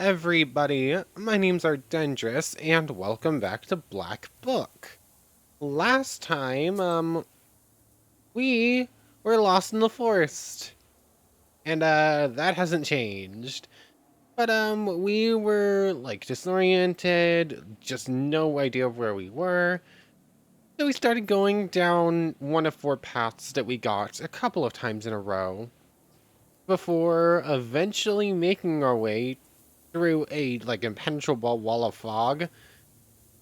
everybody, my name's Ardendris, and welcome back to Black Book. Last time, we were lost in the forest, and, that hasn't changed. But, we were, like, disoriented, just no idea of where we were. So we started going down one of four paths that we got a couple of times in a row, before eventually making our way through a, like, impenetrable wall of fog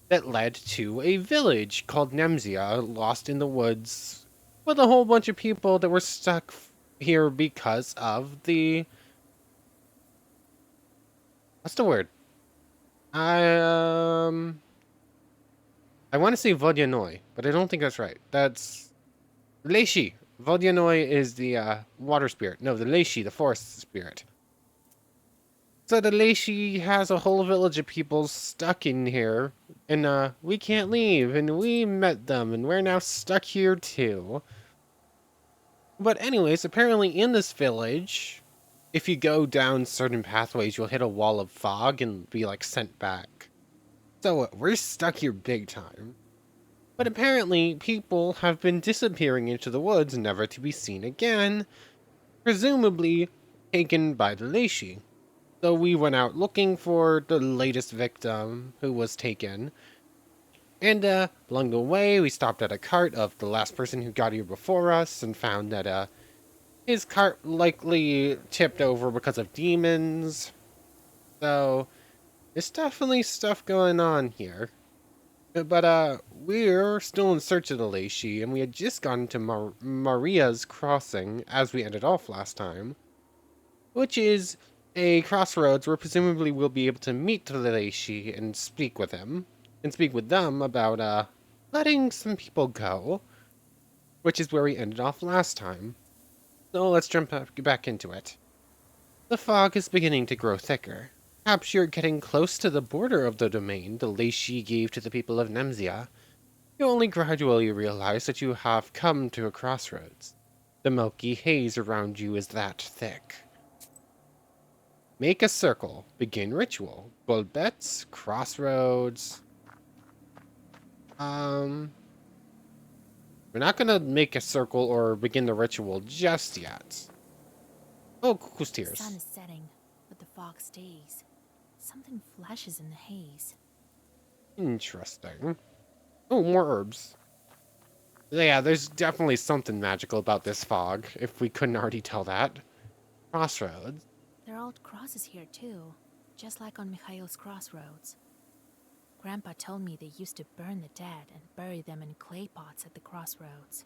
that led to a village called Nemzia, lost in the woods, with a whole bunch of people that were stuck here because of the... What's the word? I, I want to say Vodyanoi, but I don't think that's right. That's... Leishi. Vodyanoi is the, water spirit. No, the Leishi, the forest spirit. So the Leishi has a whole village of people stuck in here, and we can't leave, and we met them, and we're now stuck here too. But anyways, apparently in this village, if you go down certain pathways, you'll hit a wall of fog and be, like, sent back. So we're stuck here big time. But apparently, people have been disappearing into the woods, never to be seen again, presumably taken by the Leishi. So we went out looking for the latest victim who was taken. And along the way, we stopped at a cart of the last person who got here before us and found that his cart likely tipped over because of demons. So there's definitely stuff going on here. But we're still in search of the Leishi, and we had just gotten to Maria's crossing as we ended off last time, which is a crossroads where presumably we'll be able to meet the Leishi and speak with him, and speak with them about, letting some people go, which is where we ended off last time. So let's jump back into it. The fog is beginning to grow thicker. Perhaps you're getting close to the border of the domain the Leishi gave to the people of Nemzia. You only gradually realize that you have come to a crossroads. The milky haze around you is that thick. Make a circle. Begin ritual. Gold bets. Crossroads. We're not gonna make a circle or begin the ritual just yet. Oh, Cuckoo's The tears. sun is setting, but the fog stays. Something flashes in the haze. Interesting. Oh, more herbs. Yeah, there's definitely something magical about this fog, if we couldn't already tell that. Crossroads. There are old crosses here too, just like on Mikhail's crossroads. Grandpa told me they used to burn the dead and bury them in clay pots at the crossroads.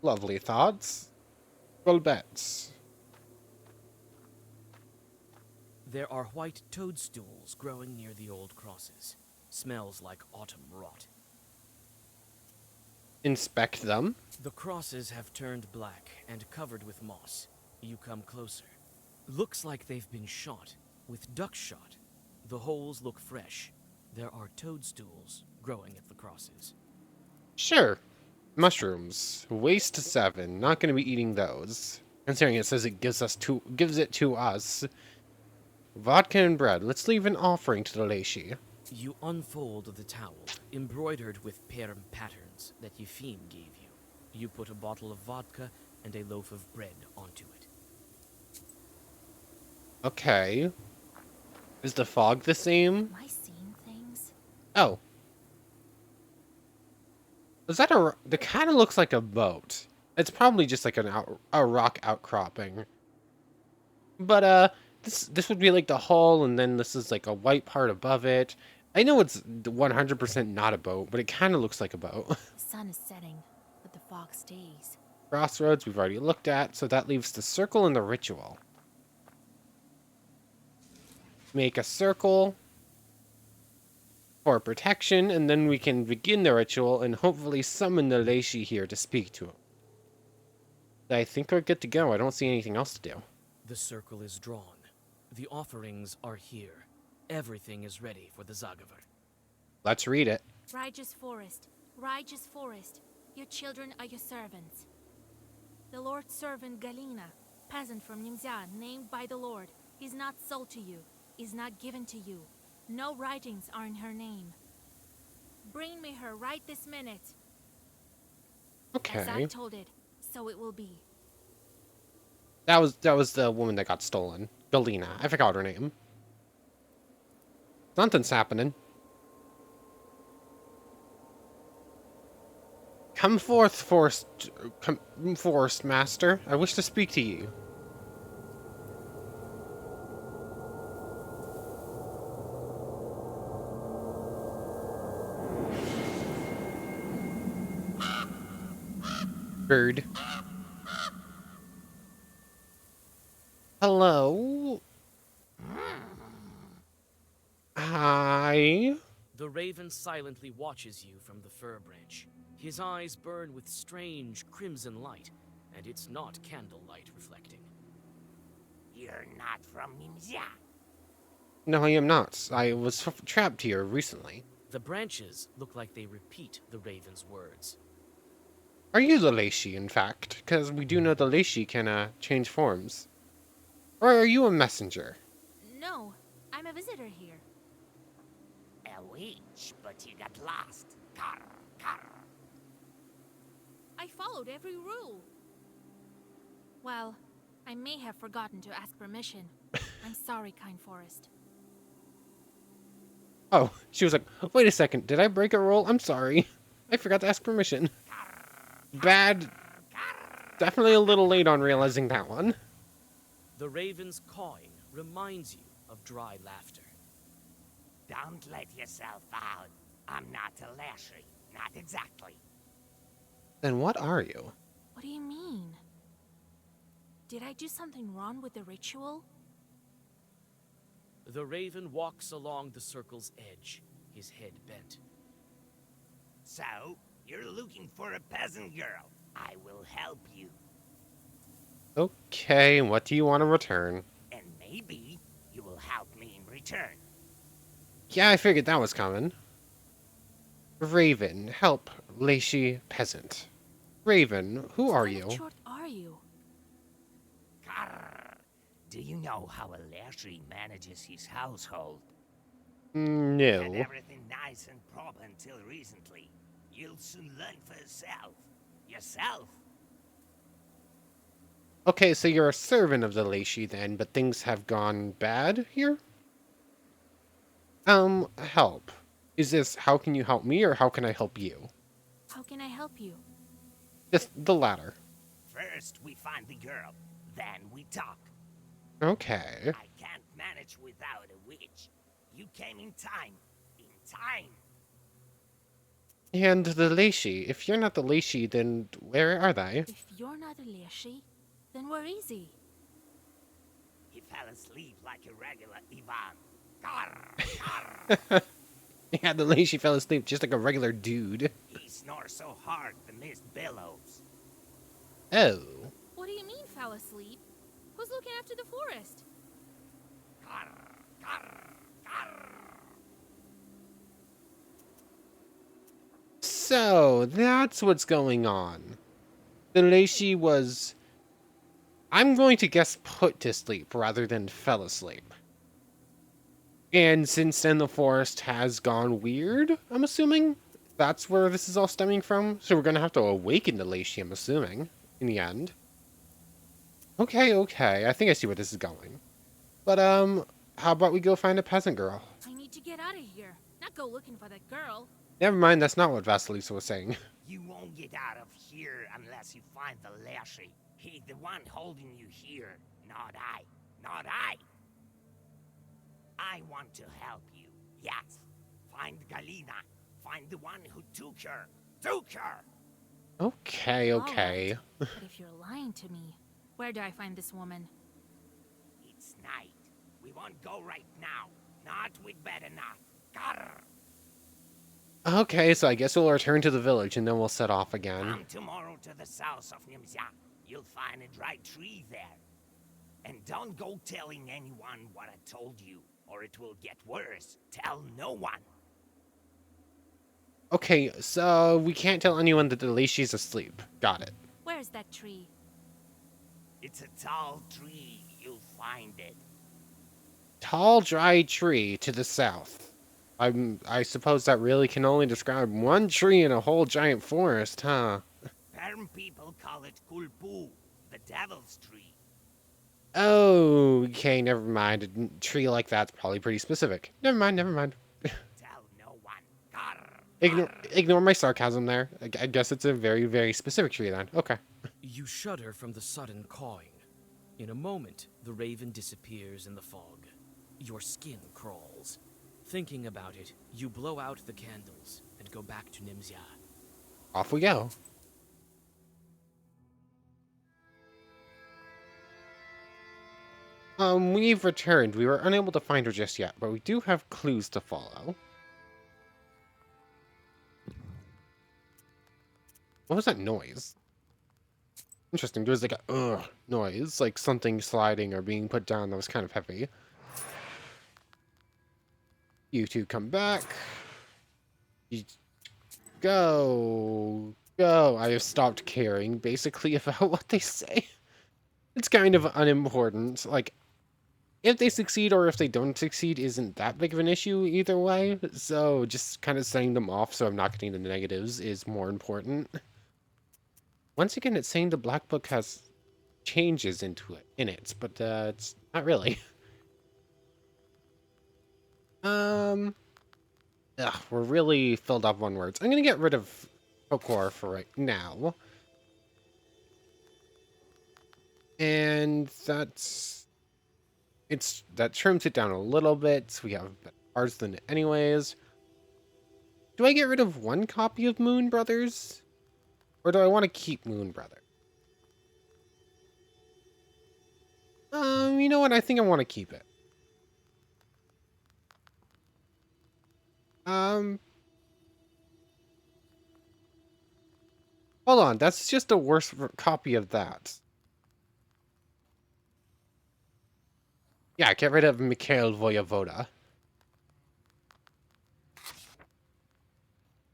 Lovely thoughts. Gold bets. There are white toadstools growing near the old crosses. Smells like autumn rot. Inspect them. The crosses have turned black and covered with moss. You come closer. Looks like they've been shot, with duck shot. The holes look fresh. There are toadstools growing at the crosses. Sure. Mushrooms. Waste 7. Not going to be eating those. Considering it says it gives it to us. Vodka and bread. Let's leave an offering to the Leishi. You unfold the towel, embroidered with perm patterns that Yefim gave you. You put a bottle of vodka and a loaf of bread onto it. Okay. Is the fog the same? Am I seeing things? Oh. Is that a... It kind of looks like a boat. It's probably just like a rock outcropping. But, this would be like the hull, and then this is like a white part above it. I know it's 100% not a boat, but it kind of looks like a boat. The sun is setting, but the fog stays. Crossroads we've already looked at, so that leaves the circle and the ritual. Make a circle for protection, and then we can begin the ritual and hopefully summon the Leishi here to speak to him. I think we're good to go. I don't see anything else to do. The circle is drawn. The offerings are here. Everything is ready for the Zagavar. Let's read it. Righteous forest, your children are your servants. The Lord's servant Galina, peasant from Nimzia, named by the Lord, is not sold to you. is not given to you. No writings are in her name. Bring me her right this minute. As I Okay. told it, so it will be. That was the woman that got stolen. Galena. I forgot her name. Something's happening. Come forth, forest master. I wish to speak to you. Bird. Hello. Hi. The raven silently watches you from the fir branch. His eyes burn with strange crimson light, and it's not candlelight reflecting. You're not from Nimzia. No, I am not. I was trapped here recently. The branches look like they repeat the raven's words. Are you the Leishi, in fact? Because we do know the Leishi can, change forms. Or are you a messenger? No, I'm a visitor here. A witch, but you got lost. Carr, carr. I followed every rule. Well, I may have forgotten to ask permission. I'm sorry, kind forest. Oh, she was like, wait a second, did I break a rule? I'm sorry. I forgot to ask permission. Bad. Definitely a little late on realizing that one. The raven's cawing reminds you of dry laughter. Don't let yourself out. I'm not a lashy. Not exactly. Then what are you? What do you mean? Did I do something wrong with the ritual? The raven walks along the circle's edge, his head bent. So, you're looking for a peasant girl. I will help you. Okay, what do you want to return? And maybe you will help me in return. Yeah, I figured that was coming. Raven, help, Leishi, peasant. Raven, who are What kind you? of short are you? Carr. Do you know how a lashy manages his household? Had No. everything nice and proper until recently. You'll soon learn for yourself. Yourself? Okay, so you're a servant of the Leishi then, but things have gone bad here? Help. Is this how can you help me or how can I help you? How can I help you? Just the latter. First, we find the girl. Then we talk. Okay. I can't manage without a witch. You came in time. In time. And the Leishi, if you're not the Leishi, then where are they? If you're not a Leshi, then we're easy. He fell asleep like a regular Ivan. Carr, carr. Yeah, the Leishi fell asleep just like a regular dude. He snores so hard the mist billows. Oh. What do you mean, fell asleep? Who's looking after the forest? Carr, carr, carr. So, that's what's going on. The Leishi was, I'm going to guess, put to sleep rather than fell asleep. And since then the forest has gone weird, I'm assuming? That's where this is all stemming from? So we're gonna have to awaken the Leishi, I'm assuming, in the end. Okay, I think I see where this is going. But, how about we go find a peasant girl? I need to get out of here, not go looking for that girl. Never mind, that's not what Vasilisa was saying. You won't get out of here unless you find the Lashy. He's the one holding you here, not I. Not I. I want to help you. Yes. Find Galina. Find the one who took her. Took her! Okay. Alright, but if you're lying to me, where do I find this woman? It's night. We won't go right now. Not with better not. Grr. Okay, so I guess we'll return to the village and then we'll set off again. Come tomorrow to the south of Nimzia. You'll find a dry tree there. And don't go telling anyone what I told you, or it will get worse. Tell no one. Okay, so we can't tell anyone that the Leishi's asleep. Got it. Where's that tree? It's a tall tree. You'll find it. tall, dry tree to the south. I suppose that really can only describe one tree in a whole giant forest, huh? Perm people call it Kulpu, the devil's tree. Okay, never mind. A tree like that's probably pretty specific. Never mind, never mind. Tell no one. Grr, Ignore my sarcasm there. I guess it's a very, very specific tree then. Okay. You shudder from the sudden cawing. In a moment, the raven disappears in the fog. Your skin crawls. Thinking about it, you blow out the candles and go back to Nimzia. Off we go. We've returned. We were unable to find her just yet, but we do have clues to follow. What was that noise? Interesting. There was like a noise, like something sliding or being put down that was kind of heavy. You two come back. You go. I have stopped caring, basically, about what they say. It's kind of unimportant. Like, if they succeed or if they don't succeed isn't that big of an issue either way. So just kind of setting them off so I'm not getting the negatives is more important. Once again, it's saying the Black Book has changes in it, but it's not really. Ugh, we're really filled up on words. I'm gonna get rid of Pokor for right now. And that trims it down a little bit, so we have better cards than it anyways. Do I get rid of one copy of Moon Brothers? Or do I want to keep Moon Brother? You know what? I think I want to keep it. Hold on, that's just a worse copy of that. Yeah, get rid of Mikhail Voyevoda.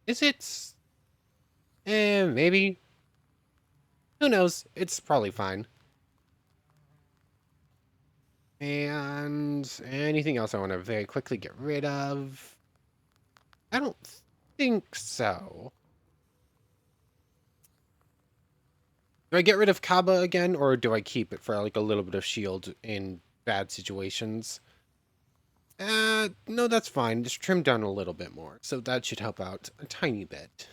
Is it? Maybe. Who knows? It's probably fine. And anything else I want to very quickly get rid of? I don't think so. Do I get rid of Kaba again, or do I keep it for like a little bit of shield in bad situations? No, that's fine. Just trim down a little bit more. So that should help out a tiny bit.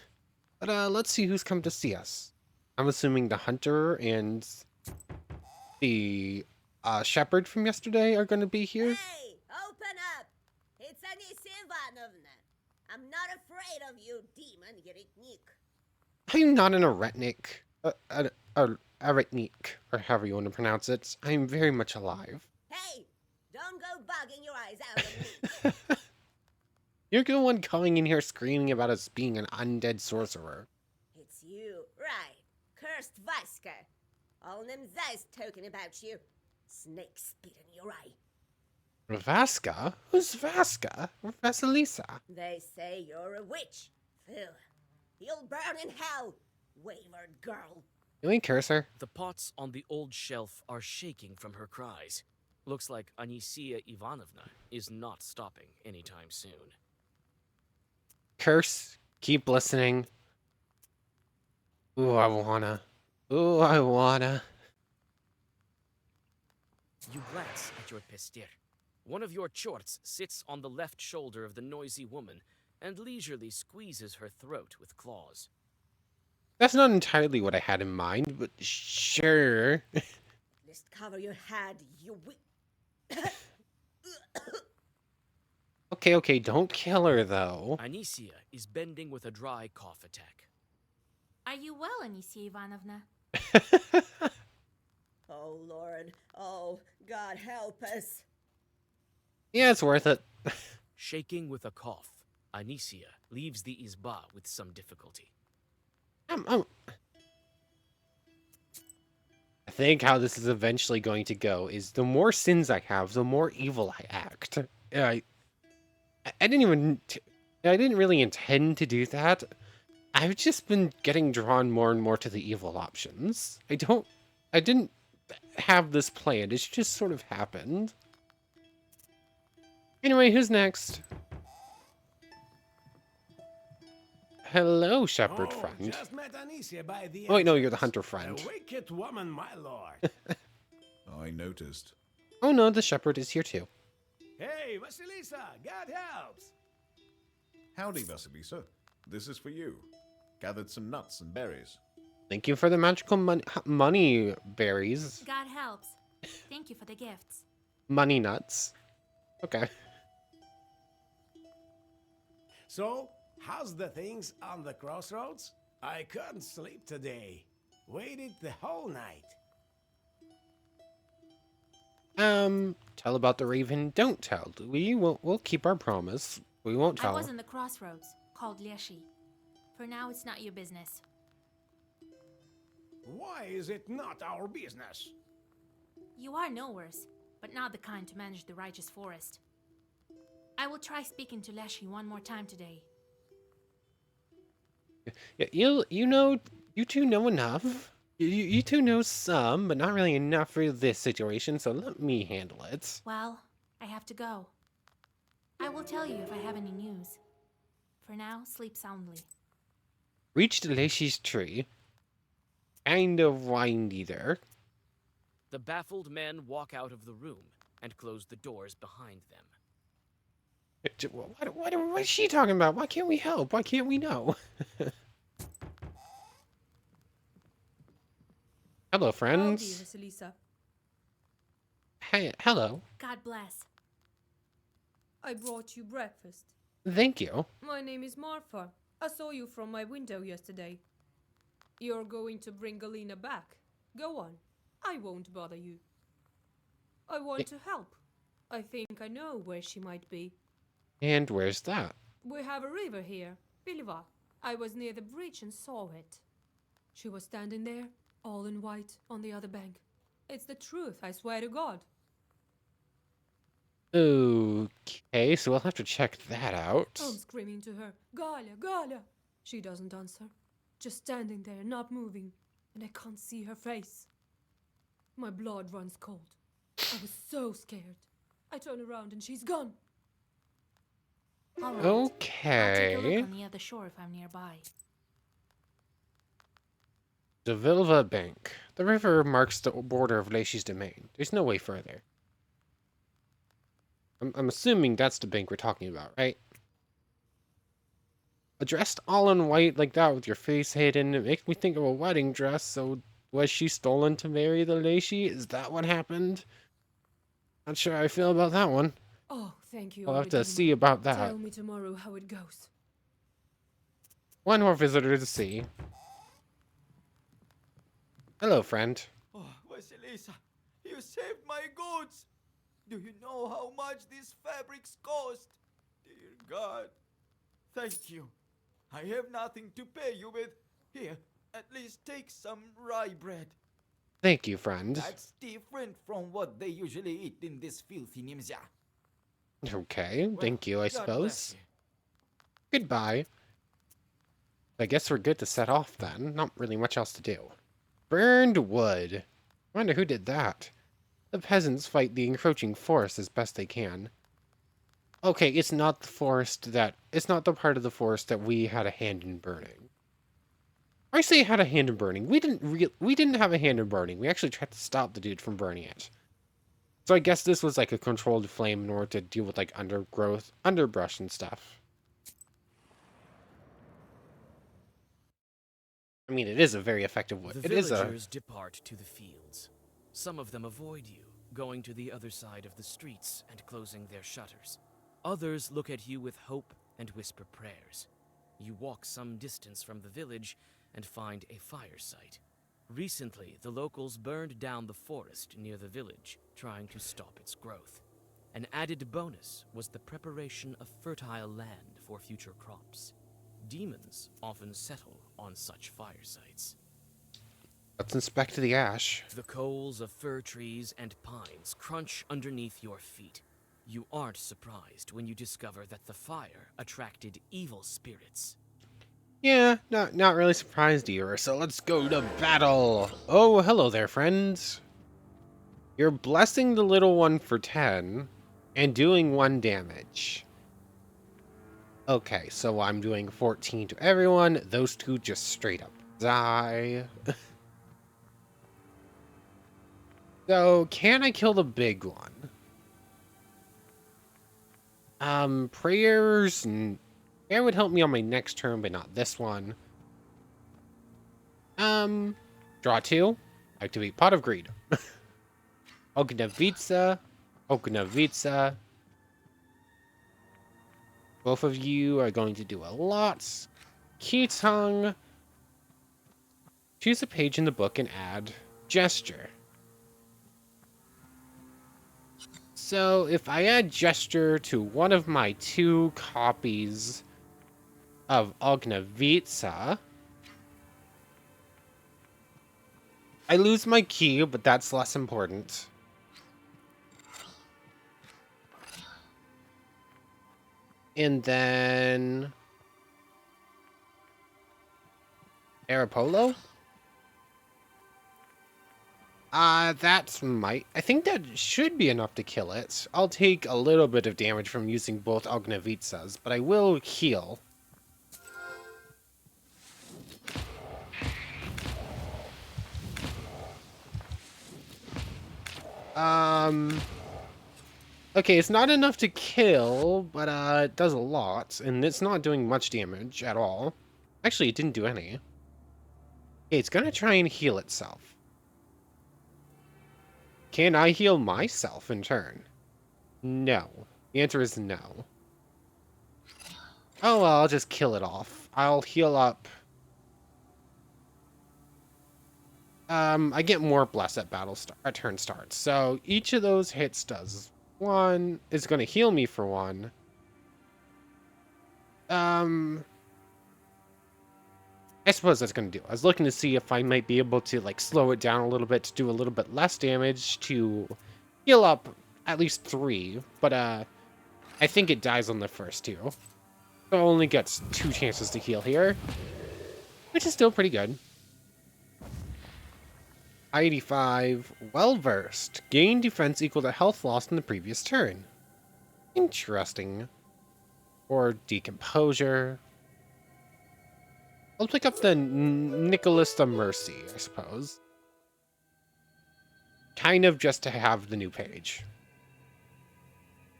But let's see who's come to see us. I'm assuming the hunter and the shepherd from yesterday are going to be here. Hey, open up! It's Anisia Ivanovna. I'm not afraid of you, demon Yeretnik. I'm not an Eretnik. Eretnik, or however you want to pronounce it. I'm very much alive. Hey, don't go bugging your eyes out of me. You're the one coming in here screaming about us being an undead sorcerer. It's you, right? Cursed Vaska. All Nimza is talking about you. Snake spit in your eye. Vaska? Who's Vaska? Or Vasilisa? They say you're a witch. Phil, you'll burn in hell, wayward girl. You ain't curse her. The pots on the old shelf are shaking from her cries. Looks like Anisia Ivanovna is not stopping anytime soon. Curse. Keep listening. Ooh, I wanna. Ooh, I wanna. You glance at your pestir. One of your chorts sits on the left shoulder of the noisy woman and leisurely squeezes her throat with claws. That's not entirely what I had in mind, but sure. Just cover your head, you Okay, don't kill her, though. Anisia is bending with a dry cough attack. Are you well, Anisia Ivanovna? Oh, Lord. Oh, God help us. Yeah, it's worth it. Shaking with a cough, Anisia leaves the izba with some difficulty. I think how this is eventually going to go is the more sins I have, the more evil I act. I didn't really intend to do that. I've just been getting drawn more and more to the evil options. I didn't have this planned. It's just sort of happened. Anyway, who's next? Hello, shepherd friend. Just met Anicia by the Oh, wait, no, you're the entrance. hunter friend. A wicked woman, my lord. I noticed. Oh no, the shepherd is here too. Hey, Vasilisa, God helps. Howdy, Vasilisa. This is for you. Gathered some nuts and berries. Thank you for the magical money berries. God helps. Thank you for the gifts. Money nuts. Okay. So, how's the things on the crossroads? I couldn't sleep today. Waited the whole night. Tell about the raven, don't tell. We'll keep our promise. We won't I tell. was in the crossroads, called Leshi. For now, it's not your business. Why is it not our business? You are knowers, but not the kind to manage the righteous forest. I will try speaking to Leshi one more time today. Yeah, you two know enough. You two know some, but not really enough for this situation, so let me handle it. Well, I have to go. I will tell you if I have any news. For now, sleep soundly. Reached Leishi's tree. Kind of windy there. The baffled men walk out of the room and close the doors behind them. What is she talking about? Why can't we help? Why can't we know? Hello, Howdy, friends. Vasilisa. Hey, hello. God bless. I brought you breakfast. Thank you. My name is Marfa. I saw you from my window yesterday. You're going to bring Galena back. Go on. I won't bother you. I want to help. I think I know where she might be. And where's that? We have a river here, Piliva. I was near the bridge and saw it. She was standing there, all in white, on the other bank. It's the truth, I swear to God. Okay, so we'll have to check that out. I'm screaming to her, Galia, Galia! She doesn't answer. Just standing there, not moving, and I can't see her face. My blood runs cold. I was so scared. I turn around and she's gone. All right. I'll take a Okay. look on the other shore if I'm nearby. The Vilva Bank. The river marks the border of Leishi's domain. There's no way further. I'm assuming that's the bank we're talking about, right? Dressed all in white like that with your face hidden, it makes me think of a wedding dress, so was she stolen to marry the Leishi? Is that what happened? Not sure how I feel about that one. Oh, thank you. I'll have to Origima. see about that. Tell me tomorrow how it goes. One more visitor to see. Hello, friend. Oh, Vasilisa, you saved my goods. Do you know how much these fabrics cost? Dear God, thank you. I have nothing to pay you with. Here, at least take some rye bread. Thank you, friend. That's different from what they usually eat in this filthy Nimzia. Okay, Well, thank you, I God bless suppose. you. Goodbye. I guess we're good to set off then. Not really much else to do. Burned wood. Wonder who did that. The peasants fight the encroaching forest as best they can. Okay, it's not the forest that... It's not the part of the forest that we had a hand in burning. I say had a hand in burning. We didn't have a hand in burning. We actually tried to stop the dude from burning it. So I guess this was like a controlled flame in order to deal with like undergrowth, underbrush and stuff. I mean, it is a very effective way. The It is a... villagers depart to the fields. Some of them avoid you, going to the other side of the streets and closing their shutters. Others look at you with hope and whisper prayers. You walk some distance from the village and find a fire site. Recently, the locals burned down the forest near the village, trying to stop its growth. An added bonus was the preparation of fertile land for future crops. Demons often settle on such fire sites. Let's inspect the ash. The coals of fir trees and pines crunch underneath your feet. You aren't surprised when you discover that the fire attracted evil spirits. Yeah, not really surprised either, so let's go to battle! Oh, hello there, friends. You're blessing the little one for 10, And doing 1 damage. Okay, so I'm doing 14 to everyone. Those 2 just straight up die. So, can I kill the big one? Prayers and prayer would help me on my next turn, but not this one. Draw 2. Activate Pot of Greed. Ognavica. Ognavica. Both of you are going to do a lot. Key tongue. Choose a page in the book and add gesture. So if I add gesture to one of my 2 copies of Ognavica, I lose my key, but that's less important. And then Arapolo? I think that should be enough to kill it. I'll take a little bit of damage from using both Ognavicas, but I will heal. Okay, it's not enough to kill, but it does a lot, and it's not doing much damage at all. Actually, it didn't do any. Okay, it's gonna try and heal itself. Can I heal myself in turn? No. The answer is no. Oh well, I'll just kill it off. I'll heal up. I get more bless at at turn start. So each of those hits does 1. Is going to heal me for 1. I suppose that's going to do. I was looking to see if I might be able to like slow it down a little bit to do a little bit less damage to heal up at least 3. But I think it dies on the first 2. So it only gets 2 chances to heal here, which is still pretty good. 85, well-versed. Gain defense equal to health lost in the previous turn. Interesting. Or decomposure. I'll pick up the Nicholas the Mercy, I suppose. Kind of just to have the new page.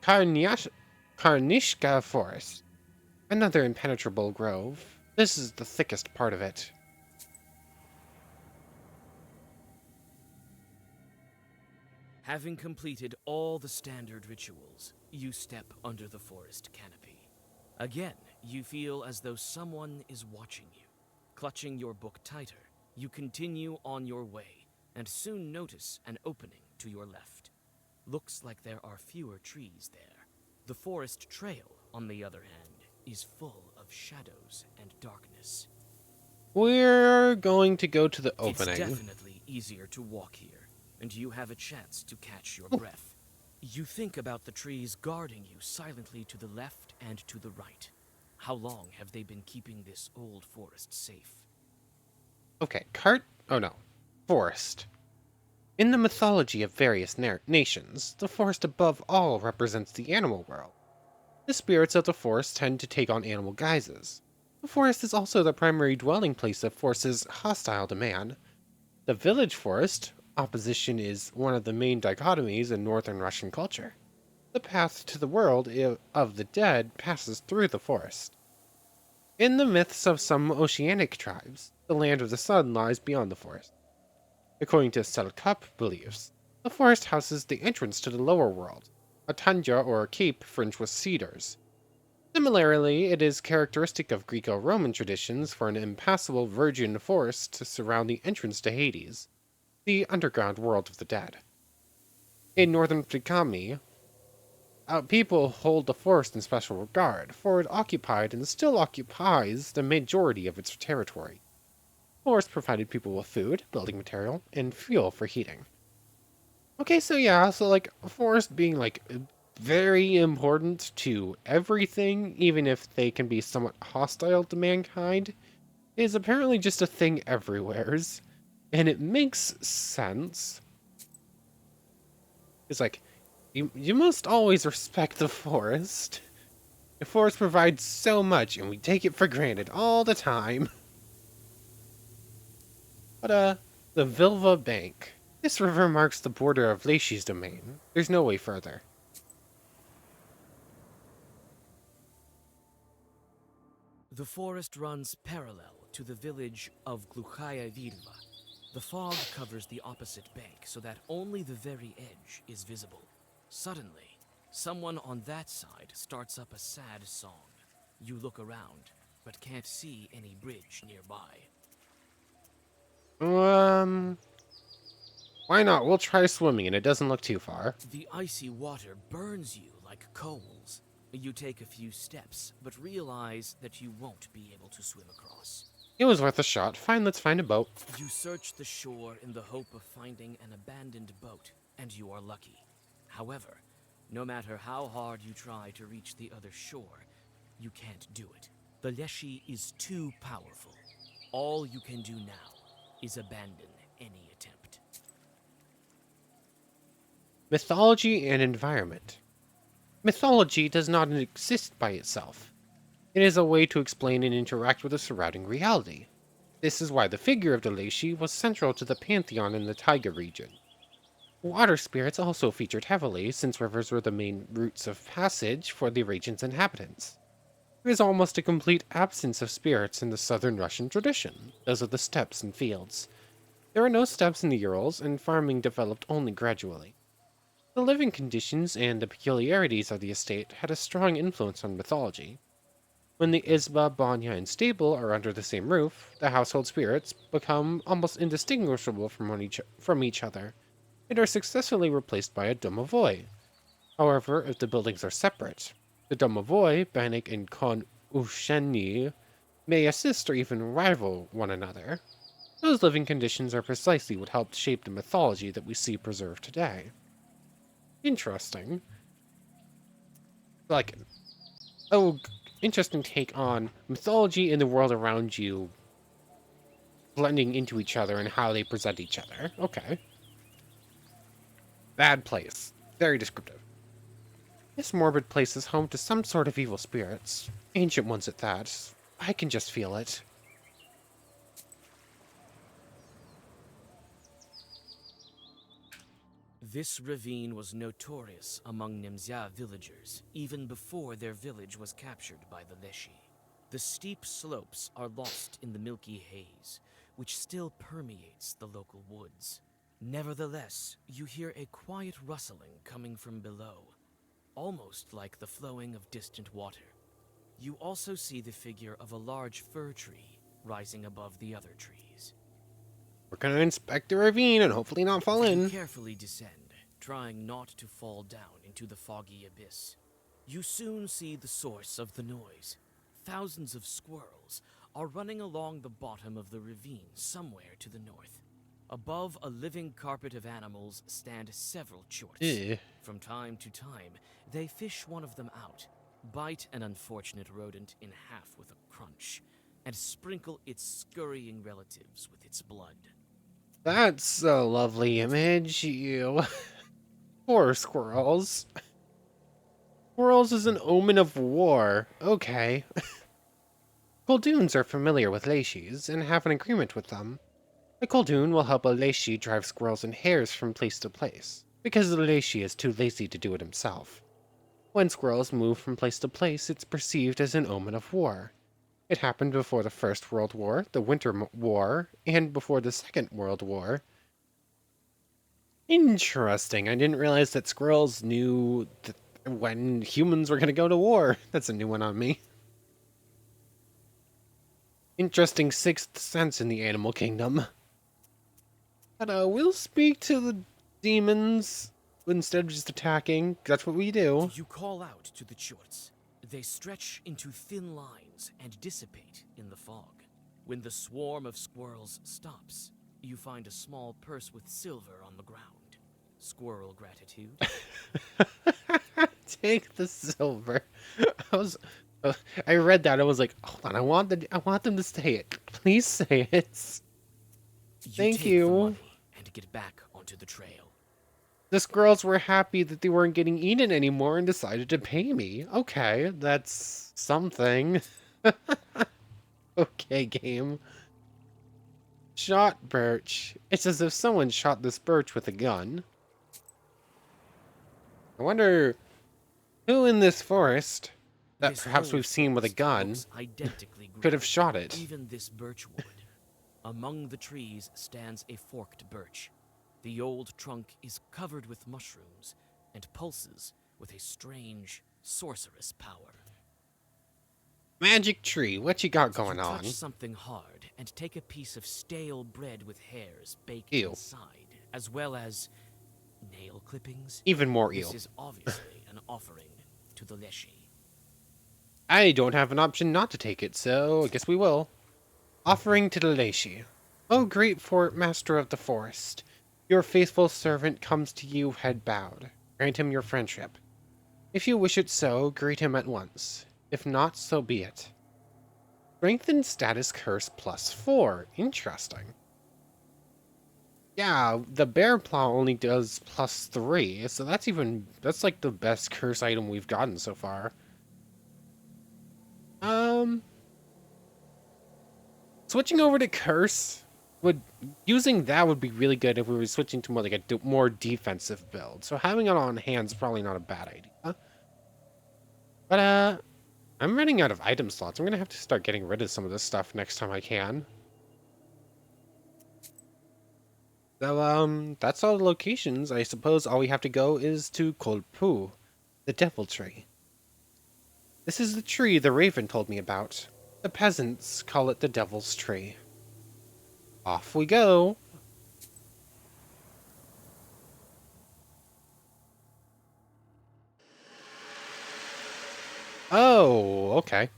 Karnishka Forest. Another impenetrable grove. This is the thickest part of it. Having completed all the standard rituals, you step under the forest canopy. Again, you feel as though someone is watching you. Clutching your book tighter, you continue on your way, and soon notice an opening to your left. Looks like there are fewer trees there. The forest trail, on the other hand, is full of shadows and darkness. We're going to go to the opening. It's definitely easier to walk here, and you have a chance to catch your breath. You think about the trees guarding you silently to the left and to the right. How long have they been keeping this old forest safe? Okay, forest. In the mythology of various nations, the forest above all represents the animal world. The spirits of the forest tend to take on animal guises. The forest is also the primary dwelling place of forces hostile to man. The village forest, opposition is one of the main dichotomies in northern Russian culture. The path to the world of the dead passes through the forest. In the myths of some oceanic tribes, the land of the sun lies beyond the forest. According to Selkup beliefs, the forest houses the entrance to the lower world, a tundra or a cape fringed with cedars. Similarly, it is characteristic of Greco-Roman traditions for an impassable virgin forest to surround the entrance to Hades, the underground world of the dead. In northern Trikami, people hold the forest in special regard, for it occupied and still occupies the majority of its territory. The forest provided people with food, building material, and fuel for heating. Okay, so yeah, like, a forest being, like, very important to everything, even if they can be somewhat hostile to mankind, is apparently just a thing everywheres. And it makes sense. It's like, You must always respect the forest. The forest provides so much, and we take it for granted all the time. But, the Vilva Bank. This river marks the border of Leishi's domain. There's no way further. The forest runs parallel to the village of Gluchaya Virva. The fog covers the opposite bank so that only the very edge is visible. Suddenly, someone on that side starts up a sad song. You look around, but can't see any bridge nearby. Why not? We'll try swimming, and it doesn't look too far. The icy water burns you like coals. You take a few steps, but realize that you won't be able to swim across. It was worth a shot. Fine, let's find a boat. You search the shore in the hope of finding an abandoned boat, and you are lucky. However, no matter how hard you try to reach the other shore, you can't do it. The Leshy is too powerful. All you can do now is abandon any attempt. Mythology and environment. Mythology does not exist by itself. It is a way to explain and interact with the surrounding reality. This is why the figure of the Leishi was central to the pantheon in the Taiga region. Water spirits also featured heavily, since rivers were the main routes of passage for the region's inhabitants. There is almost a complete absence of spirits in the southern Russian tradition, those of the steppes and fields. There were no steppes in the Urals, and farming developed only gradually. The living conditions and the peculiarities of the estate had a strong influence on mythology. When the Izba, Banya, and stable are under the same roof, the household spirits become almost indistinguishable from each other, and are successfully replaced by a domovoi. However, if the buildings are separate, the domovoi, Banik, and Kon Usheni may assist or even rival one another. Those living conditions are precisely what helped shape the mythology that we see preserved today. Interesting. Like, interesting take on mythology and the world around you blending into each other and how they present each other. Okay. Bad place. Very descriptive. This morbid place is home to some sort of evil spirits. Ancient ones at that. I can just feel it. This ravine was notorious among Nemzya villagers, even before their village was captured by the Leshy. The steep slopes are lost in the milky haze, which still permeates the local woods. Nevertheless, you hear a quiet rustling coming from below, almost like the flowing of distant water. You also see the figure of a large fir tree rising above the other trees. We're gonna inspect the ravine and hopefully not fall You in. carefully descend, trying not to fall down into the foggy abyss. You soon see the source of the noise. Thousands of squirrels are running along the bottom of the ravine somewhere to the north. Above a living carpet of animals stand several chorts. Ew. From time to time, they fish one of them out, bite an unfortunate rodent in half with a crunch, and sprinkle its scurrying relatives with its blood. That's a lovely image, you. Poor squirrels. Squirrels is an omen of war. Okay. Kolduns are familiar with Leishis and have an agreement with them. A Koldun will help a Leishi drive squirrels and hares from place to place, because the Leishi is too lazy to do it himself. When squirrels move from place to place, it's perceived as an omen of war. It happened before the First World War, the Winter War, and before the Second World War. Interesting. I didn't realize that squirrels knew that when humans were going to go to war. That's a new one on me. Interesting sixth sense in the animal kingdom. But we'll speak to the demons instead of just attacking. That's what we do. You call out to the chorts. They stretch into thin lines and dissipate in the fog. When the swarm of squirrels stops, you find a small purse with silver on the ground. Squirrel gratitude. Take the silver. I read that. I was like, hold on. I want them to say it. Please say it. Thank Take you. the money and get back onto the trail. The squirrels were happy that they weren't getting eaten anymore and decided to pay me. Okay, that's something. Okay, game. Shot birch. It's as if someone shot this birch with a gun. I wonder who in this forest that This perhaps whole we've seen with a forest gun looks identically could have green, shot it. even this birch wood. Among the trees stands a forked birch. The old trunk is covered with mushrooms and pulses with a strange, sorcerous power. Magic tree, what you got going You on? touch something hard and take a piece of stale bread with hairs baked Ew. inside, as well as nail clippings. Even more This eel. is obviously an offering to the Leshy. I don't have an option not to take it, so I guess we will. Offering to the Leishi. O great master of the forest, your faithful servant comes to you head bowed. Grant him your friendship. If you wish it so, greet him at once. If not, so be it. Strengthened status curse +4. Interesting. Yeah, the bear plow only does +3, so that's like the best curse item we've gotten so far. Switching over to curse using that would be really good if we were switching to more like a more defensive build. So having it on hand is probably not a bad idea. But I'm running out of item slots. I'm gonna have to start getting rid of some of this stuff next time I can. So that's all the locations. I suppose all we have to go is to Kolpu, the devil tree. This is the tree the raven told me about. The peasants call it the devil's tree. Off we go. Oh, okay.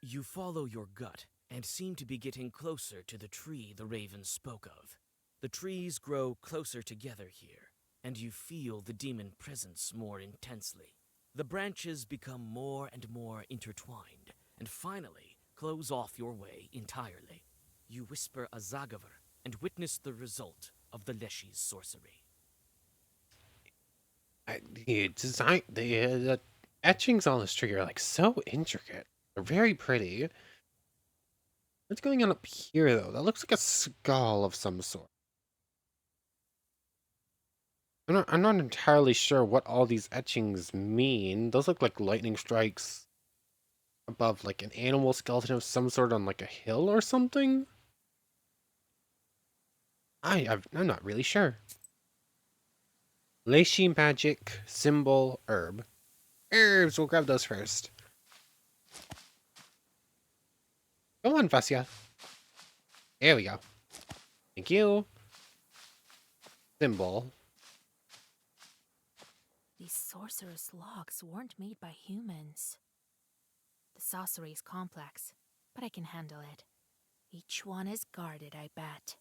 You follow your gut and seem to be getting closer to the tree the raven spoke of. The trees grow closer together here, and you feel the demon presence more intensely. The branches become more and more intertwined, and finally close off your way entirely. You whisper a Zagaver and witness the result of the Leshy's sorcery. The etchings on this tree are like so intricate. They're very pretty. What's going on up here though? That looks like a skull of some sort. I'm not entirely sure what all these etchings mean. Those look like lightning strikes above like an animal skeleton of some sort on like a hill or something. I'm not really sure. Leishi magic symbol herb. Herbs, we'll grab those first. Go on, Vasya. There we go. Thank you. Symbol. These sorcerous locks weren't made by humans. The sorcery is complex, but I can handle it. Each one is guarded, I bet.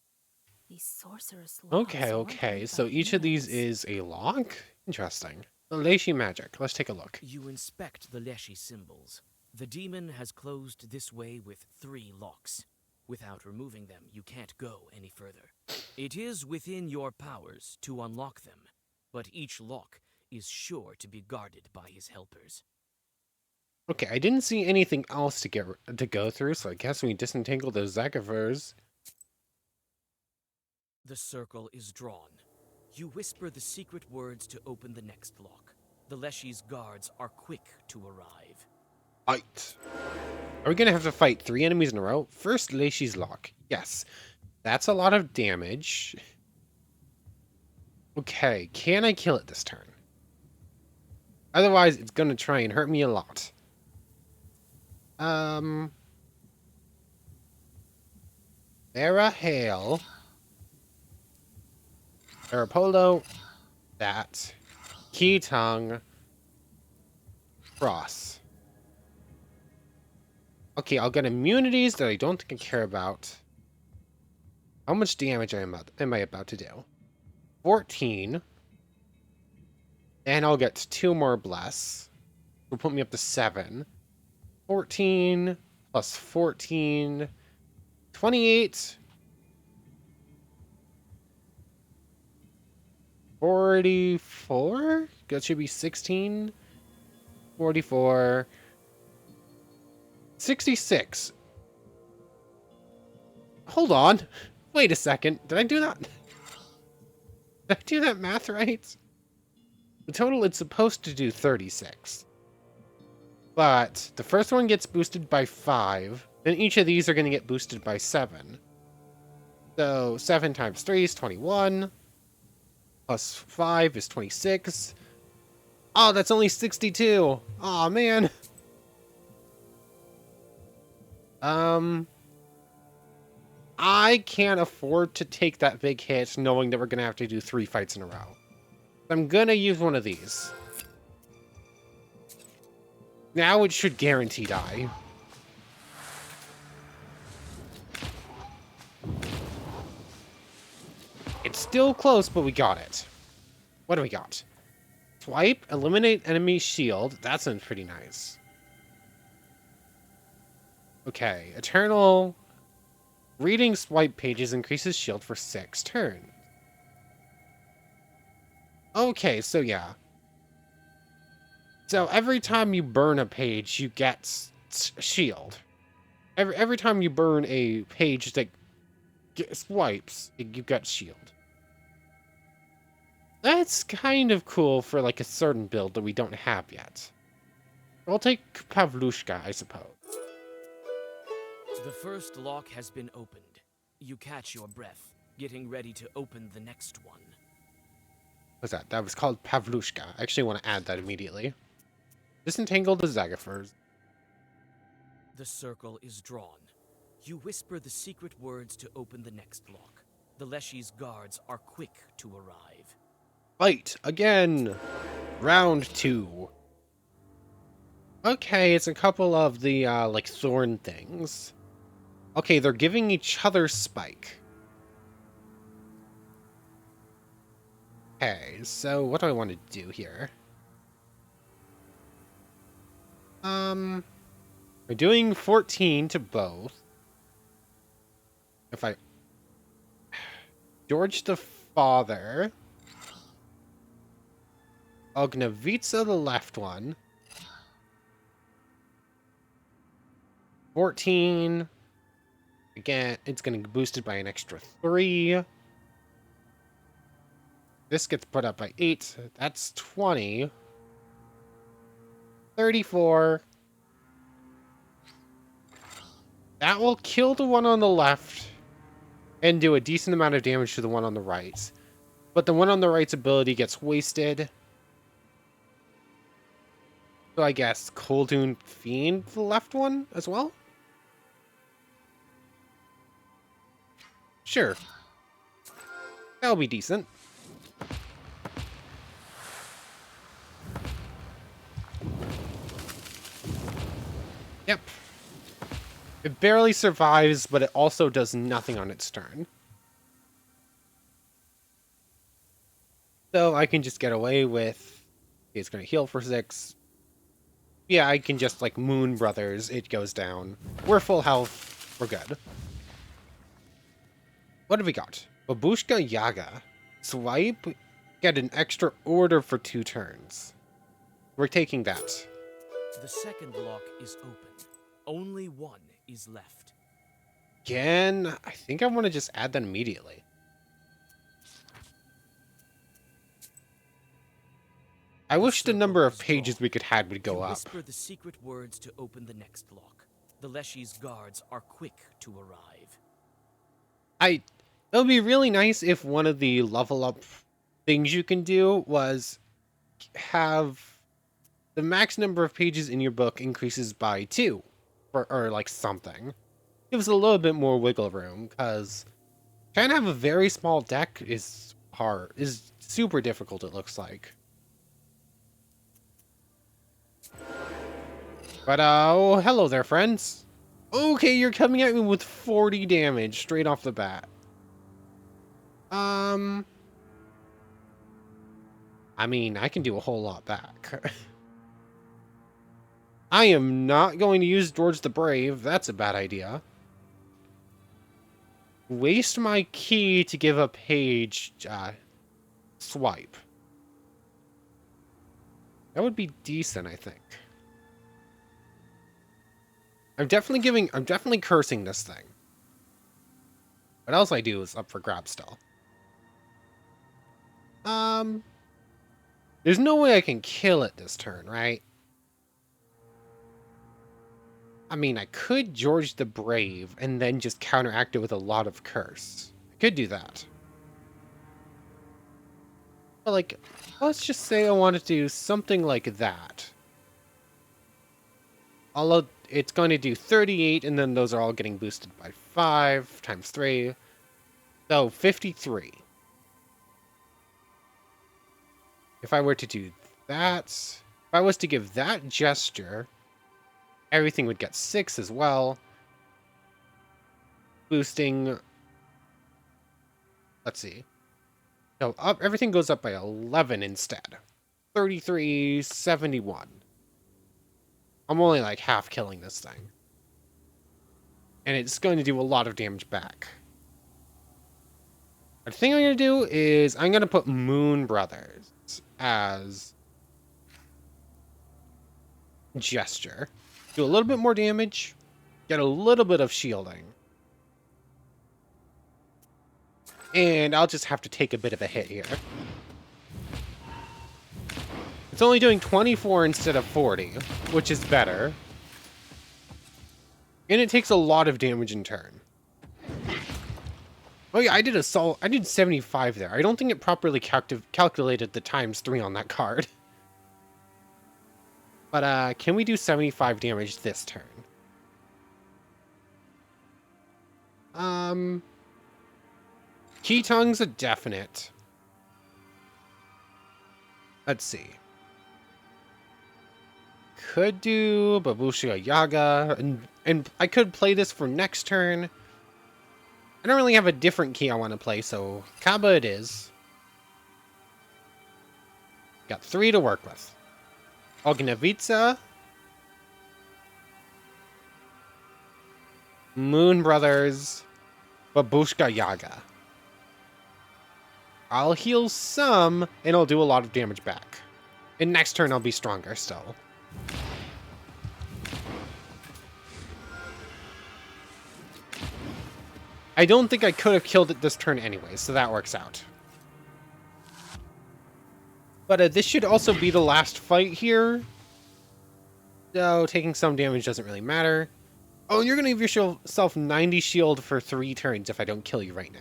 These sorcerous locks Okay. So each of these is a lock? Interesting. The Leishi magic. Let's take a look. You inspect the Leshy symbols. The demon has closed this way with 3 locks. Without removing them, you can't go any further. It is within your powers to unlock them, but each lock is sure to be guarded by his helpers. Okay, I didn't see anything else to go through, so I guess we disentangle those Zagavers. The circle is drawn. You whisper the secret words to open the next lock. The Leshy's guards are quick to arrive. Fight. Are we gonna have to fight 3 enemies in a row? First, Leishi's lock. Yes. That's a lot of damage. Okay, can I kill it this turn? Otherwise, it's gonna try and hurt me a lot. Vera Hale. Arapolo. That. Key Tongue. Cross. Okay, I'll get immunities that I don't think I care about. How much damage am I about to do? 14. And I'll get 2 more bless. Will put me up to 7. 14 plus 14. 28. 44? That should be 16. 44. 66. Hold on. Wait a second. Did I do that? Did I do that math right? The total it's supposed to do 36. But the first one gets boosted by 5. Then each of these are going to get boosted by 7. So 7 times 3 is 21. Plus 5 is 26. Oh, that's only 62. Oh man. I can't afford to take that big hit knowing that we're going to have to do 3 fights in a row. I'm going to use one of these. Now it should guarantee die. It's still close, but we got it. What do we got? Swipe, eliminate enemy shield. That sounds pretty nice. Okay, Eternal. Reading swipe pages increases shield for 6 turns. Okay, so yeah. So every time you burn a page, you get shield. Every time you burn a page that swipes, you get shield. That's kind of cool for like a certain build that we don't have yet. I'll take Pavlushka, I suppose. The first lock has been opened. You catch your breath, getting ready to open the next one. What's that? That was called Pavlushka. I actually want to add that immediately. Disentangle the Zagaphers. The circle is drawn. You whisper the secret words to open the next lock. The Leshy's guards are quick to arrive. Fight again! Round 2. Okay, it's a couple of the, like, thorn things. Okay, they're giving each other spike. Okay, so what do I want to do here? We're doing 14 to both. If I... George the Father. Ognavica the left one. 14. Again, it's going to get boosted by an extra 3. This gets put up by 8. That's 20. 34. That will kill the one on the left and do a decent amount of damage to the one on the right. But the one on the right's ability gets wasted. So I guess Coldoon Fiend the left one as well? Sure. That'll be decent. Yep. It barely survives, but it also does nothing on its turn. So I can just get away with... It's going to heal for 6. Yeah, I can just, like, Moon Brothers. It goes down. We're full health. We're good. What have we got? Babushka Yaga. Swipe. Get an extra order for 2 turns. We're taking that. The second lock is open. Only one is left. Again, I think I want to just add that immediately. I wish the number of pages we could have would go up. Whisper the secret words to open the next lock. The Leshy's guards are quick to arrive. It would be really nice if one of the level up things you can do was have the max number of pages in your book increases by 2. Or like something. Gives a little bit more wiggle room, because trying to have a very small deck is hard. Is super difficult, it looks like. But, oh, hello there, friends. Okay, you're coming at me with 40 damage straight off the bat. I mean, I can do a whole lot back. I am not going to use George the Brave. That's a bad idea. waste my key to give a page swipe. That would be decent, I think. I'm definitely cursing this thing. What else I do is up for grabs still. There's no way I can kill it this turn, right? I mean, I could George the Brave and then just counteract it with a lot of curse. I could do that. But like, let's just say I want to do something like that. Although it's going to do 38, and then those are all getting boosted by 5 times 3. So 53. If I were to do that, if I was to give that gesture, everything would get 6 as well. Boosting, let's see. No, everything goes up by 11 instead. 33, 71. I'm only like half killing this thing. And it's going to do a lot of damage back. The thing I'm going to do is I'm going to put Moon Brothers as gesture. Do a little bit more damage. Get a little bit of shielding. And I'll just have to take a bit of a hit here. It's only doing 24 instead of 40, which is better. And it takes a lot of damage in turn. Oh yeah, I did 75 there. I don't think it properly calculated the times 3 on that card. But can we do 75 damage this turn? Key Tongue's a definite. Let's see. Could do Babushka Yaga, and I could play this for next turn. I don't really have a different key I want to play, so Kaba it is. Got 3 to work with. Ognevitsa. Moon Brothers. Babushka Yaga. I'll heal some, and I'll do a lot of damage back. And next turn I'll be stronger still. I don't think I could have killed it this turn anyway, so that works out. But this should also be the last fight here. So taking some damage doesn't really matter. Oh, and you're going to give yourself 90 shield for 3 turns if I don't kill you right now.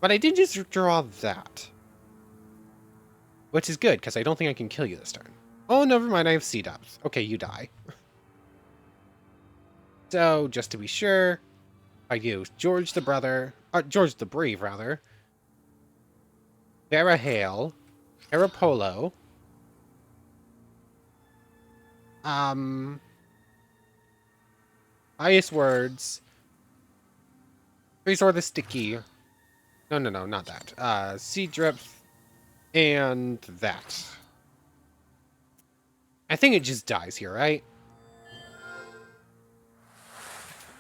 But I did just draw that. Which is good, because I don't think I can kill you this turn. Oh, never mind, I have C-dubs. Okay, you die. So, just to be sure, I use George the Brave, rather. Vera Hale. Arapolo. Ice Words. Razor the Sticky. No, not that. Sea Drip. And that. I think it just dies here, right?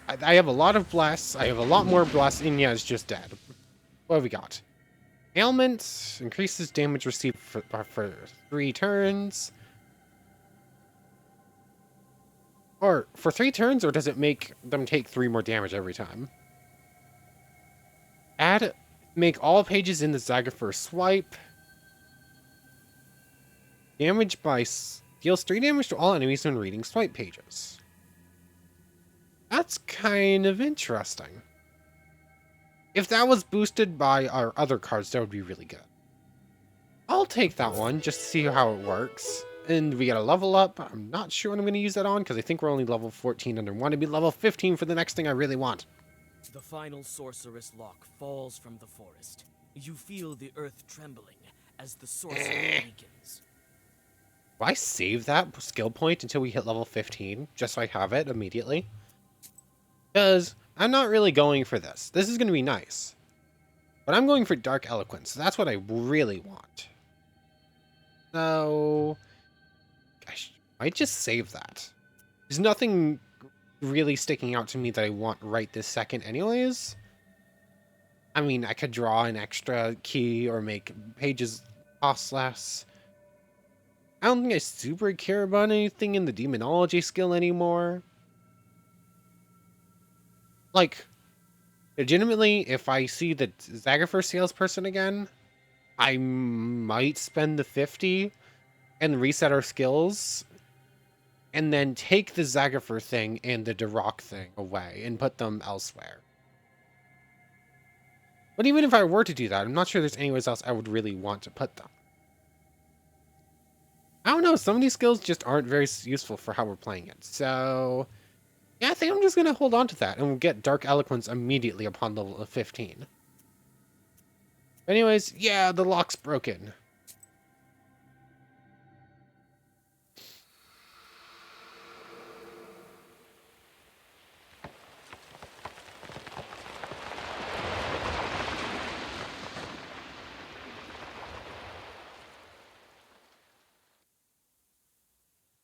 I have a lot of blasts. I have a lot more blasts. And yeah, it's just dead. What have we got? Ailment. Increases damage received for 3 turns. Or for 3 turns, or does it make them take 3 more damage every time? Make all pages in the Zagafer swipe. Damage by... Deals 3 damage to all enemies when reading swipe pages. That's kind of interesting. If that was boosted by our other cards, that would be really good. I'll take that one, just to see how it works. And we get a level up. I'm not sure what I'm going to use that on, because I think we're only level 14 and I want to be level 15 for the next thing I really want. The final sorceress lock falls from the forest. You feel the earth trembling as the sorcery weakens. Do I save that skill point until we hit level 15, just so I have it immediately? Because I'm not really going for this. This is going to be nice. But I'm going for Dark Eloquence. That's what I really want. So... I might just save that. There's nothing really sticking out to me that I want right this second anyways. I mean, I could draw an extra key or make pages cost less. I don't think I super care about anything in the demonology skill anymore. Like, legitimately, if I see the Zagafer salesperson again, I might spend the 50 and reset our skills, and then take the Zagafer thing and the Duroc thing away and put them elsewhere. But even if I were to do that, I'm not sure there's anywhere else I would really want to put them. I don't know, some of these skills just aren't very useful for how we're playing it. So, yeah, I think I'm just going to hold on to that, and we'll get Dark Eloquence immediately upon level 15. Anyways, yeah, the lock's broken.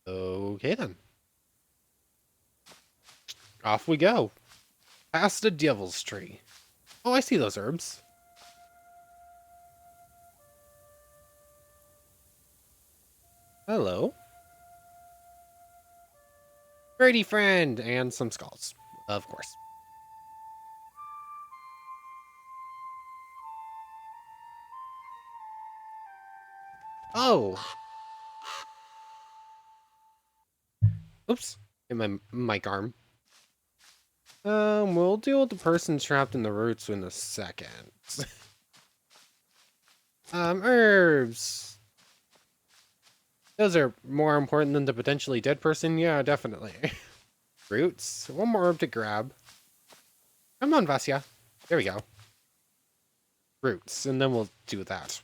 Okay then. Off we go. Past the Devil's Tree. Oh, I see those herbs. Hello. Brady friend! And some skulls. Of course. Oh! Oops. In my mic arm. We'll deal with the person trapped in the roots in a second. Herbs. Those are more important than the potentially dead person? Yeah, definitely. Roots. One more herb to grab. Come on, Vasya. There we go. Roots, and then we'll do that.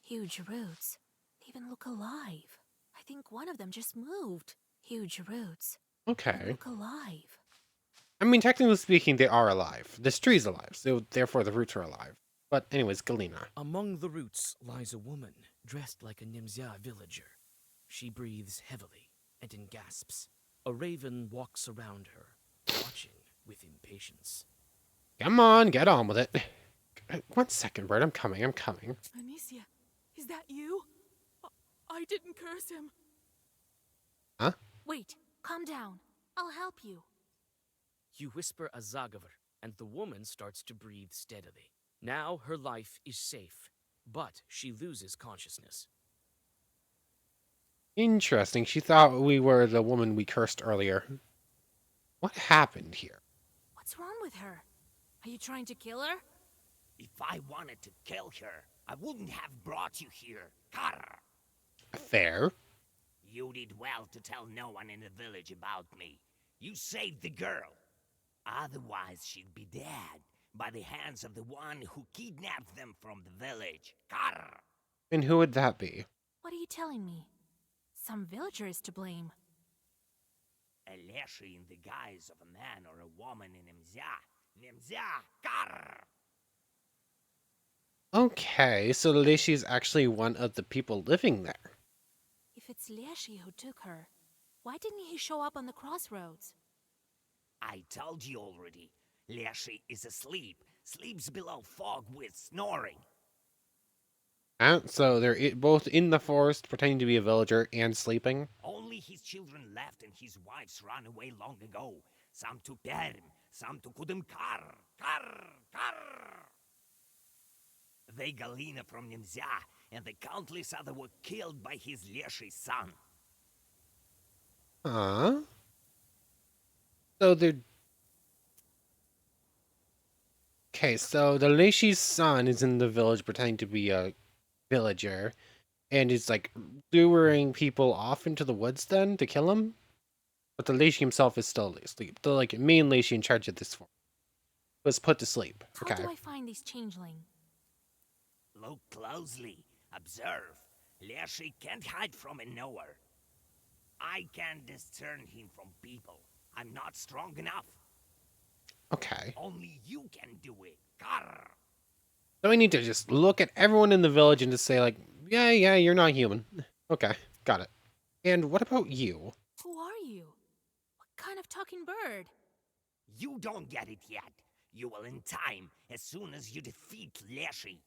Huge roots. They even look alive. I think one of them just moved. Huge roots. They Okay. look alive. I mean, technically speaking, they are alive. This tree's alive, so therefore the roots are alive. But anyways, Galena. Among the roots lies a woman dressed like a Nimzia villager. She breathes heavily and in gasps. A raven walks around her, watching with impatience. Come on, get on with it. 1 second, Bird. I'm coming. Amicia, is that you? I didn't curse him. Huh? Wait, calm down. I'll help you. You whisper a Zagaver, and the woman starts to breathe steadily. Now her life is safe, but she loses consciousness. Interesting. She thought we were the woman we cursed earlier. What happened here? What's wrong with her? Are you trying to kill her? If I wanted to kill her, I wouldn't have brought you here. Karr! Fair. You did well to tell no one in the village about me. You saved the girl. Otherwise, she'd be dead by the hands of the one who kidnapped them from the village. Karr! And who would that be? What are you telling me? Some villager is to blame. A Leshy in the guise of a man or a woman in Nimzia. Nimzia! Karr! Okay, so Leishi is actually one of the people living there. If it's Lieshi who took her, why didn't he show up on the crossroads? I told you already. Leshy is asleep. Sleeps below fog with snoring. So they're both in the forest, pretending to be a villager and sleeping. Only his children left and his wives ran away long ago. Some to Perm, some to Kudum Karr. They Galena from Nimzia, and the countless other were killed by his Leshy son. Huh? So they're... Okay, so the Leishi's son is in the village pretending to be a villager, and is like luring people off into the woods then to kill him? But the Leishi himself is still asleep. The like main Leishi in charge of this form was put to sleep. How Okay. do I find these changeling? Look closely. Observe. Leshy can't hide from a knower. I can discern him from people. I'm not strong enough. Okay. Only you can do it. Karr! So we need to just look at everyone in the village and just say like, yeah, you're not human. Okay, got it. And what about you? Who are you? What kind of talking bird? You don't get it yet. You will in time as soon as you defeat Leshy.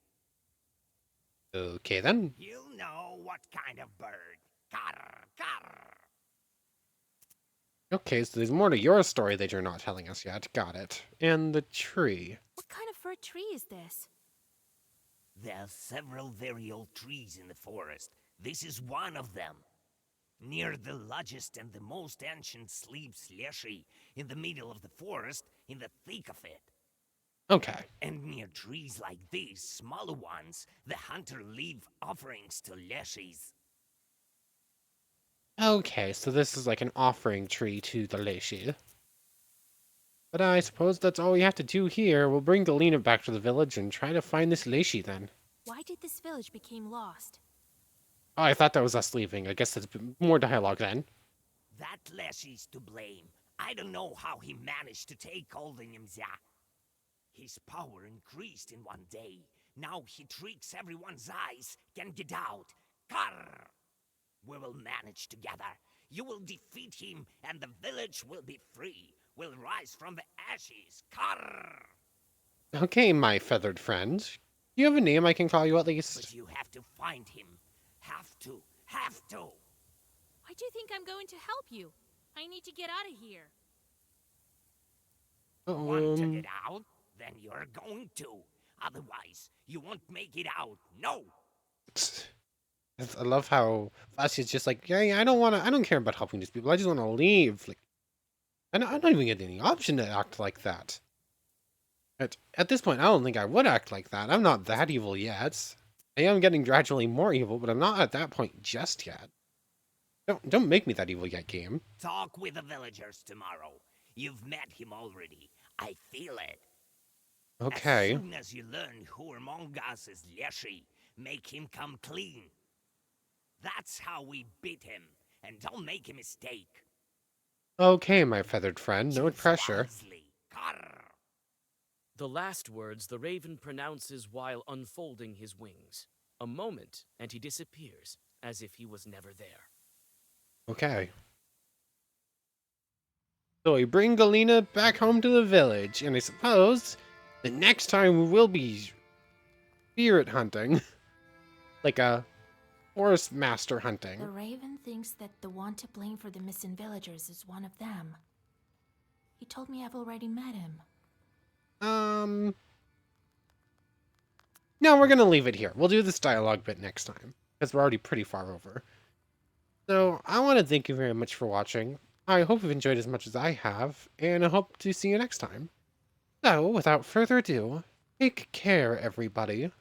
Okay, then. You'll know what kind of bird. Carr, carr. Okay, so there's more to your story that you're not telling us yet. Got it. And the tree. What kind of fir tree is this? There are several very old trees in the forest. This is one of them. Near the largest and the most ancient sleeps Leshy, in the middle of the forest, in the thick of it. Okay. And near trees like these, smaller ones, the hunter leave offerings to Leshies. Okay, so this is like an offering tree to the Leishi. But I suppose that's all we have to do here. We'll bring Galena back to the village and try to find this Leishi then. Why did this village become lost? Oh, I thought that was us leaving. I guess that's more dialogue then. That Leshy's to blame. I don't know how he managed to take Oldingham's. His power increased in one day. Now he tricks everyone's eyes, can get out. Carr! We will manage together. You will defeat him, and the village will be free. Will rise from the ashes. Carr! Okay, my feathered friend. Do you have a name I can call you at least? But you have to find him. Have to. Have to. Why do you think I'm going to help you? I need to get out of here. Want to get out? Then you're going to. Otherwise, you won't make it out. No! I love how Vasi's just like, yeah, I don't care about helping these people. I just want to leave. Like, I don't even get any option to act like that. At this point, I don't think I would act like that. I'm not that evil yet. I am getting gradually more evil, but I'm not at that point just yet. Don't make me that evil yet, game. Talk with the villagers tomorrow. You've met him already. I feel it. Okay. As soon as you learn who among us is Leshy, make him come clean. That's how we beat him. And don't make a mistake. Okay, my feathered friend. No Choose pressure. wisely. Carr. The last words the raven pronounces while unfolding his wings. A moment, and he disappears, as if he was never there. Okay. So we bring Galena back home to the village, and I suppose the next time we will be spirit hunting. Like a forest master hunting. The raven thinks that the one to blame for the missing villagers is one of them. He told me I've already met him. No, we're gonna leave it here. We'll do this dialogue bit next time, because we're already pretty far over. So, I want to thank you very much for watching. I hope you've enjoyed as much as I have, and I hope to see you next time. So, without further ado, take care, everybody.